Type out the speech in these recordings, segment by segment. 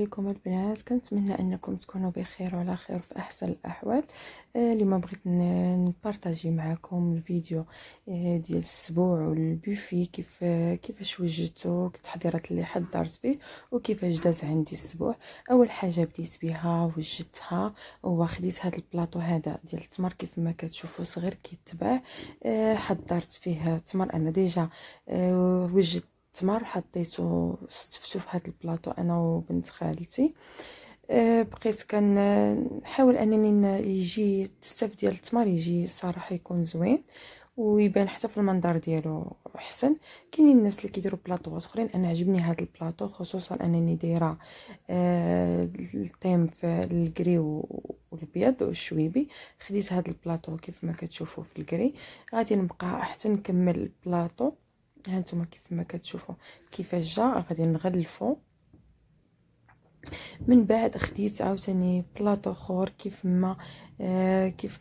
عليكم البنات، كنتمنى انكم تكونوا بخير وعلى خير في احسن الاحوال. اليوم بغيت نبارطاجي معكم الفيديو ديال الاسبوع والبوفي، كيفاش وجدته، التحضيرات اللي حضرت به وكيفاش داز عندي الاسبوع. اول حاجه بديت بها وجدتها، وخديت هذا البلاطو هذا ديال التمر كيف ما كتشوفوا صغير كيتباع. حضرت فيه التمر، انا ديجا وجدت التمر، حطيته استفتو في هذا البلاطو انا وبنت خالتي. بقيت كنحاول انني يجي التستف ديال التمر يجي صراحه يكون زوين ويبان حتى في المنظر ديالو احسن. كاينين الناس اللي كيديروا بلاطوات اخرين، انا عجبني هذا البلاطو خصوصا انني دايره الطيم في الكري والبيض والشويبي. خديت هذا البلاطو كيف ما كتشوفوا في الكري، غادي نبقى حتى نكمل البلاطو. هانتوما كيف ما كتشوفوا كيفاش جا، غادي نغلفو. من بعد خديت عاوتاني بلاطو اخر كيف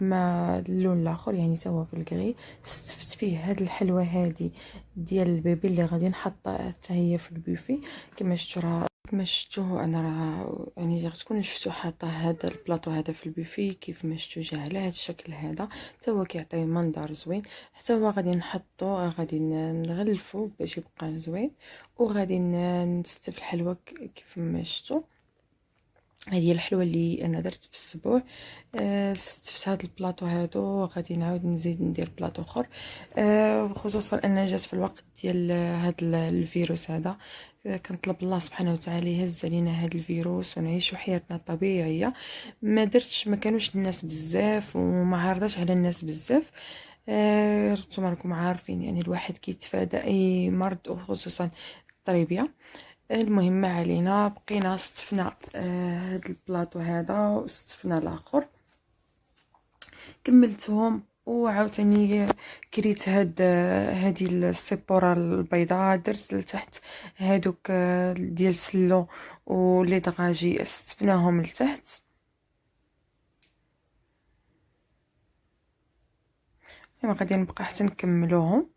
ما اللون الاخر، يعني سوا في الكغي. استفدت فيه هاد الحلوه هادي ديال البيبي اللي غادي نحطها حتى هي في البوفي. كما شفتوه انا راه يعني غتكونوا شفتوا حاطه هذا البلاطو هذا في البوفي. كيف ما شفتوا جا على هذا الشكل هذا، حتى هو كيعطي منظر زوين. حتى هو غادي نحطو، غادي نغلفو باش يبقى زوين، وغادي نستف الحلوه كيف ما شفتوا. هذه الحلوه اللي انا درت في الاسبوع. استفدت هذا البلاطو هادو، غادي نعاود نزيد ندير بلاطو اخر. خصوصا ان جات في الوقت ديال هذا الفيروس هذا. كنطلب الله سبحانه وتعالى يهز علينا هذا الفيروس ونعيشوا حياتنا الطبيعيه. ما كانوش الناس بزاف وما عارضاش على الناس بزاف. نتوما راكم عارفين يعني الواحد كيتفادى اي مرض وخصوصا الطريبيه. المهم ما علينا، بقينا استفنا هاد البلاطو هذا واستفنا الاخر، كملتهم. وعاوتاني كريت هادي السيبوره البيضاء، درت لتحت هادوك ديال السلو ولي دغاجي استفناهم لتحت. غادي نبقى حتى نكملوهم.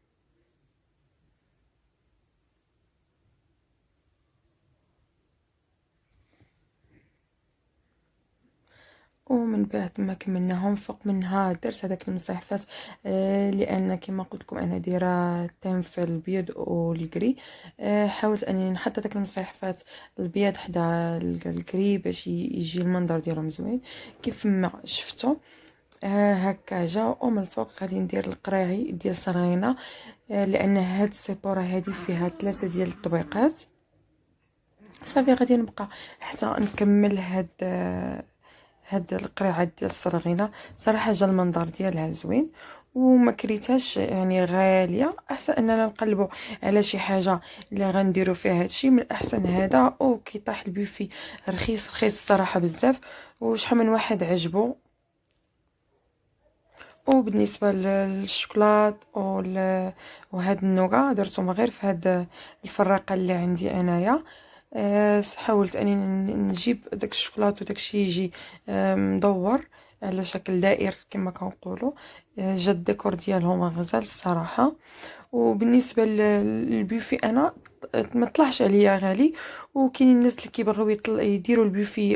ومن بعد ما كملناهم فوق منها درت هذاك المصحفات. لان كما قلت لكم انا دايره التيم في البيض والكري. حاولت اني نحط هذاك المصحفات البيض حدا الكري باش يجي المنظر ديالهم زوين كيف ما شفتوا. هكا جا. ومن الفوق غادي ندير القراعي ديال صرغينه. لان هاد السيبوره هذه فيها 3 ديال الطبيقات. صافي غادي نبقى حتى نكمل هاد القريعه ديال الصرغينه. صراحه جا المنظر ديالها زوين وما كريتهاش يعني غاليه. احسن اننا نقلبوا على شي حاجه اللي غنديروا فيها هادشي من احسن هذا. كيطيح البوفي رخيص رخيص الصراحه بزاف، وشحال من واحد عجبو. وبالنسبه للشوكولات وهاد النوغا درتهم غير في هاد الفراقه اللي عندي انايا. حاولت اني نجيب داك الشوكولات وداكشي يجي مدور على شكل دائر كما كنقولوا. جا الديكور ديالهم غزال الصراحه. وبالنسبه للبوفي انا ما طلعش عليا غالي. وكاين الناس اللي كيبغيو يديروا البوفي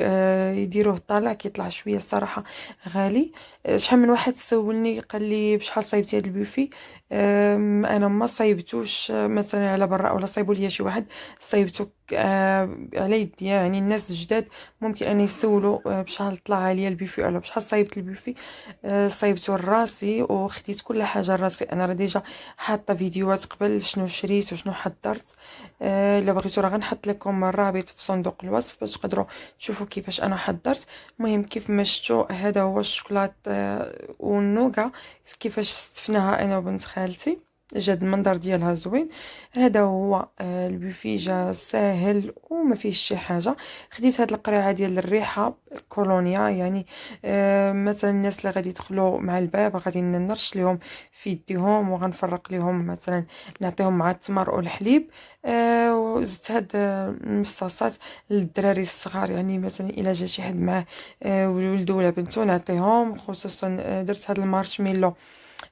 يديروه طالع كيطلع شويه الصراحه غالي. شحال من واحد سولني قال لي بشحال صايبتي هذا البوفي. انا ما صايبتوش مثلا على برا، ولا صايبوا لي شي واحد صايبتو على يدي. يعني الناس الجداد ممكن ان يسولوا بشحال طلع عليا البوفي ولا بشحال صايبت البوفي. صايبتو لراسي وخديت كل حاجه لراسي. انا راه ديجا حاطه فيديوهات قبل شنو شريت وشنو حضرت. الا بغيتو راه غنحط لكم الرابط في صندوق الوصف باش تقدروا تشوفوا كيفاش انا حضرت. المهم كيف ما شفتوا هذا هو الشوكولات والنوغا كيفاش استفناها انا وبنت خالتي. جاد المنظر ديالها زوين. هذا هو البوفي جا ساهل وما فيش شي حاجه. خديت هاد القريعه ديال الريحه كولونيا، يعني مثلا الناس اللي غادي يدخلوا مع الباب غادي نرش لهم في يديهم وغنفرق لهم مثلا نعطيهم مع التمر والحليب. وزدت هاد المصاصات للدراري الصغار، يعني مثلا الا جا شي حد معاه ولدو ولا بنتو نعطيهم. خصوصا درت هاد المارشميلو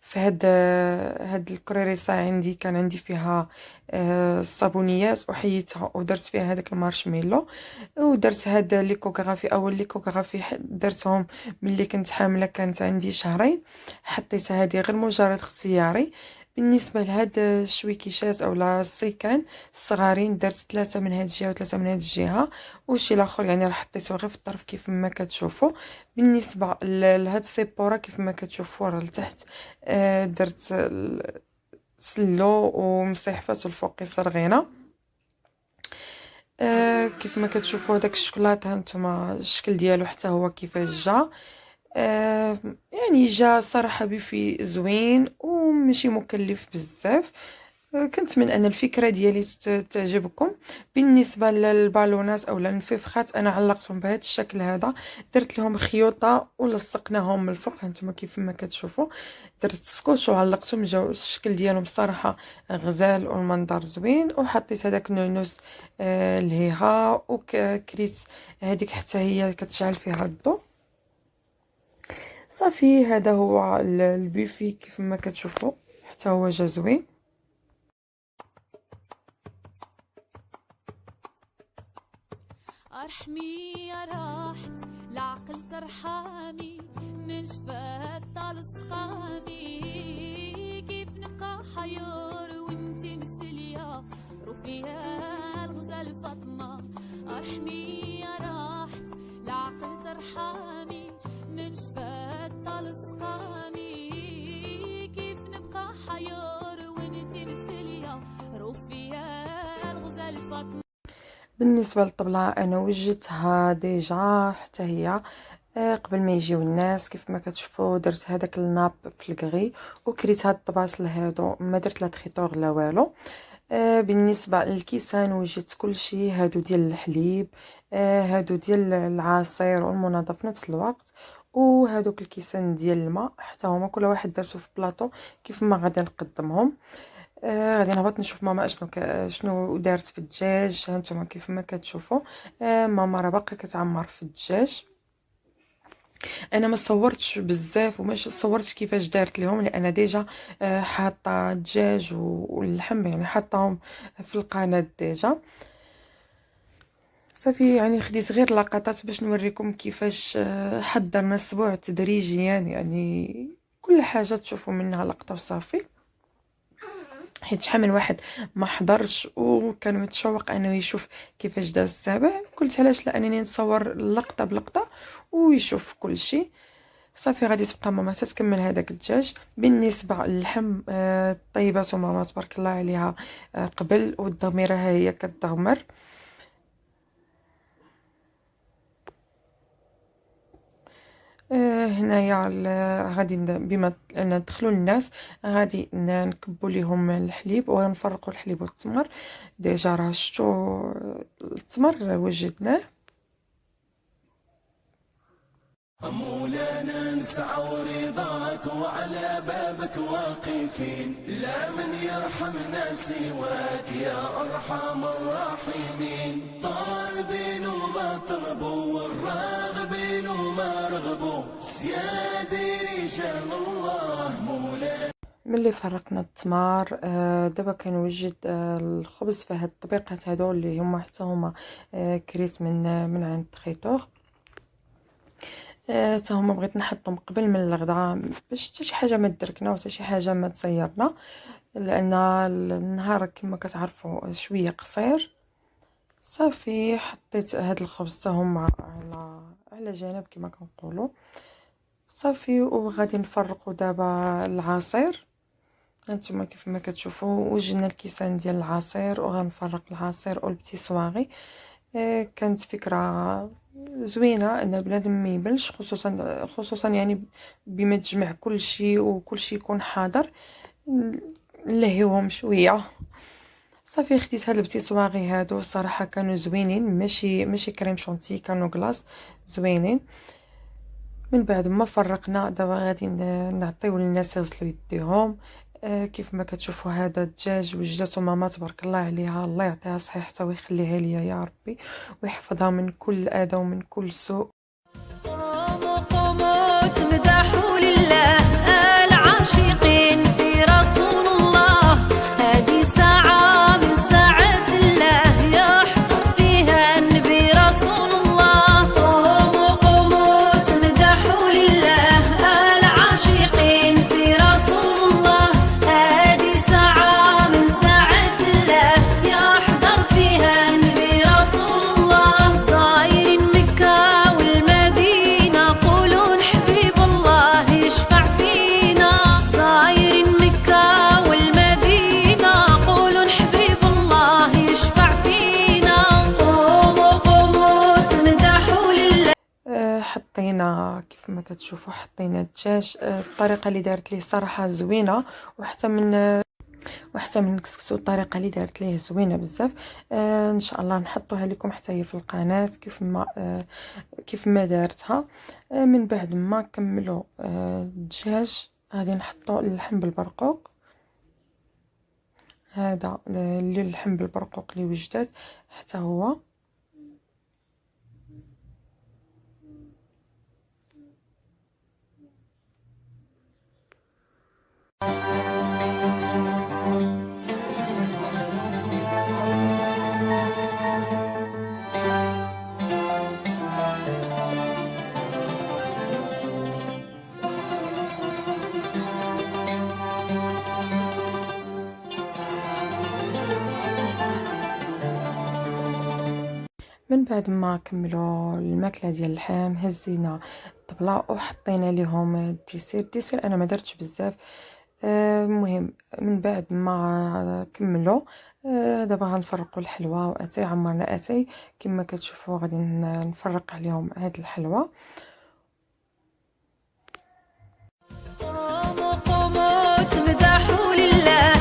في هاد الكريريسه عندي كان عندي فيها الصابونيات، وحيدتها ودرت فيها هذاك المارشميلو، ودرت هاد ليكوغرافي. اول ليكوغرافي درتهم ملي كنت حامله، كانت عندي شهرين. حطيت هذه غير مجرد اختياري. بالنسبه لهاد الشويكيشات او السيكان الصغارين، درت 3 من هاد الجهه و3 من هاد الجهه، والشي الاخر يعني راه حطيته غير في الطرف كيف ما كتشوفوا. بالنسبه لهاد السيبوره كيف ما كتشوفوا راه لتحت درت سلو ومسيحفات الفوقي صرغينه. كيف ما كتشوفوا داك الشوكولاته هانتوما الشكل ديالو حتى هو كيفاش جا. يعني جا صراحه بفي زوين وماشي مكلف بزاف. كنتمنى ان الفكره ديالي تعجبكم. بالنسبه للبالونات او الانفخات، انا علقتهم بهذا الشكل هذا، درت لهم خيوطه ولصقناهم من الفوق هانتوما كيف ما كتشوفوا. درت سكوتش وعلقتهم، جاو الشكل ديالهم صراحه غزال والمنظر زوين. وحطيت هذاك النعنوس الهيها، وكريت هذيك حتى هي كتشعل فيها الضوء. صافي هذا هو البيفي كيف ما كتشوفوا حتى هو جا زوين. ارحمي يا راحت العقل ترحمي من شفات طال سقامي، كيف نبقى حيور وانتي مسلية رفيا الغزال فاطمة. ارحمي يا راحت العقل ترحمي من شفات طال سقامي، كيف نبقى حيور وانتي مسلية رفيا الغزال فاطمة. بالنسبه للطبله انا وجدتها ديجا حتى هي قبل ما يجيو الناس. كيف ما كتشوفوا درت هذاك الناب في الكغي وكريت هاد الطباصل هادو، ما درت لا تخيطور لا والو. بالنسبه للكيسان وجدت كلشي، هادو ديال الحليب، هادو ديال العصير والمنظف في نفس الوقت، وهادوك الكيسان ديال الماء حتى هما كل واحد درتو في بلاطو. كيف ما غادي نقدمهم، غادي نهبط نشوف ماما شنو دارت في الدجاج. هانتوما كيف ما كتشوفوا ماما راه باقا كتعمر في الدجاج. انا ما صورتش بزاف وما صورتش كيفاش دارت لهم، لان ديجا حاطه الدجاج واللحم يعني حاطاهم في القناه ديجا. صافي يعني خديت غير لقطات باش نوريكم كيفاش حضرنا السبوع تدريجيا، يعني كل حاجه تشوفوا منها لقطه وصافي. حيت شحال من واحد ما حضرش وكان متشوق انه يشوف كيفاش داز السابع، قلت علاش لا انني نصور لقطه بلقطه ويشوف كل شيء. صافي غادي تبقى ماما تكمل هذاك الدجاج. بالنسبه للحم طيبات ماما تبارك الله عليها قبل، والضميره ها هي كتضمر. هنايا غادي بما ان ندخلوا الناس غادي نكبوا ليهم الحليب ونفرقوا الحليب والتمر. ديجا راه شفتوا التمر وجدناه. مولانا نسعى ورضاك وعلى بابك واقفين، لا من يرحمنا سواك يا أرحم الراحمين. طالبين وما طلبوا والراغبين وما رغبوا، سيادي رجال الله مولانا. ملي فرقنا التمر دابا كنوجد الخبز في هاد الطبيقات هادو اللي هما حتى هما كريت من عند خيطوغ. حتى هما بغيت نحطهم قبل من الغدا باش حتى شي حاجه ما تدركنا وحتى شي حاجه ما تصيرنا، لان النهار كما كتعرفوا شويه قصير. صافي حطيت هاد الخبز حتى هما على جنب كما كنقولوا. صافي وغادي نفرقوا دابا العصير. هانتوما كيف ما كتشوفوا وجدنا الكيسان ديال العصير وغنفرق العصير والبتي صواغي. كانت فكره زوينه ان بنادم ما يبلش، خصوصا يعني بما تجمع كل شيء وكل شيء يكون حاضر نلهيوهم شويه. صافي خديت هاد البتي صواغي هادو صراحه كانوا زوينين، ماشي كريم شونتي، كانوا كلاص زوينين. من بعد ما فرقنا دابا غادي نعطيو للناس يغسلوا يديهم. كيف ما كتشوفوا هذا الدجاج وجدته ماما تبارك الله عليها، الله يعطيها صحيحتها ويخليها ليا يا ربي ويحفظها من كل اذى ومن كل سوء. قوموا قوموا تمدحوا لله العاشقين. كتشوفوا حطينا الدجاج. الطريقه اللي دارت ليه صراحه زوينه، وحتى من الكسكسو الطريقه اللي دارت ليه زوينه بزاف. ان شاء الله نحطوها لكم حتى هي في القناه كيف ما دارتها. من بعد ما كملوا الدجاج غادي نحطوا اللحم بالبرقوق. هذا اللي اللحم بالبرقوق اللي وجدت حتى هو. من بعد ما كملوا الماكله ديال اللحم هزينا الطبله وحطينا ليهم الديسير. انا ما درتش بزاف. المهم من بعد ما كملوا دابا غنفرقوا الحلوى واتاي. عمرنا اتاي كما كتشوفوا غادي نفرق عليهم هاد الحلوى. قوموا تمدحوا لله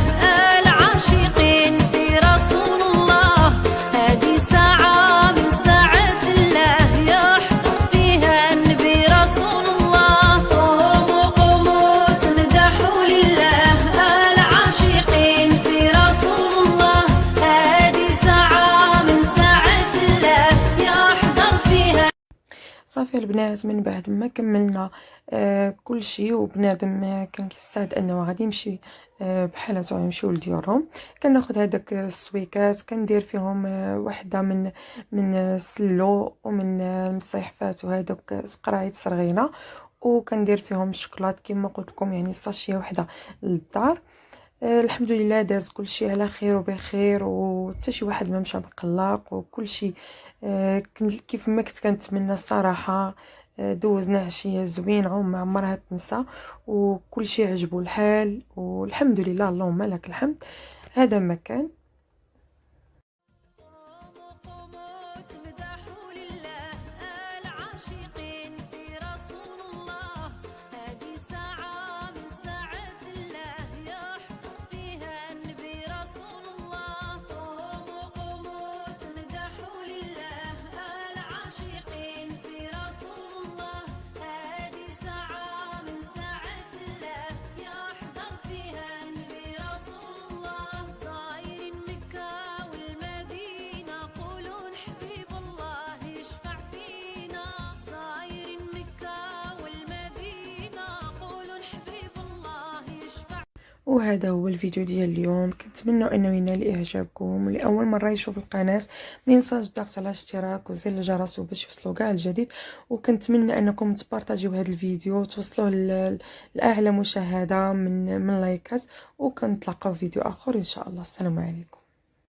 العاشقين في رسول الله. هذه ساعة من ساعات الله يحضر فيها النبي رسول الله. قوموا تمدحوا لله العاشقين في رسول الله. هذه ساعة من ساعات الله يحضر فيها. صافي البنات، من بعد ما كملنا كل شيء وبنادم كان كيستعد انه غادي يمشي بحالته يمشيو لديورهم، كناخذ هذاك السويكات كندير فيهم وحده من السلو ومن المصيحفات وهذوك قرايط صغيره، وكندير فيهم الشوكولات كما قلت لكم، يعني ساشيه وحده للدار. الحمد لله داز كل شيء على خير وبخير، وحتى شي واحد ما مشى مقلق، وكل شيء كيف ما كنت كنتمنى الصراحه. دوزنا عشيه زوينه وما عمرها تنسى، وكل شيء عجبو الحال، والحمد لله اللهم لك الحمد. هذا ما كان. قوموا تمدحوا لله العاشقين في رسول الله. هذه ساعة من ساعات الله يحضر فيها النبي رسول الله. قوموا تمدحوا لله العاشقين في رسول الله. هذه ساعة من ساعات الله يحضر فيها النبي رسول الله. صايرين مكة والمدينة قولون حبيب الله يشفع فينا. صايرين مكة والمدينة قولون حبيب الله يشفع. وهذا هو الفيديو ديال اليوم. كنتمنى انه ينال اعجابكم، لاول مره يشوف القناه ما ينساش الضغط على الاشتراك وزر الجرس باش يوصلوا كاع الجديد. وكنتمنى انكم تبارطاجيو هذا الفيديو توصلوه لاعلى مشاهده من لايكات، وكنتلاقاو في فيديو اخر ان شاء الله. السلام عليكم.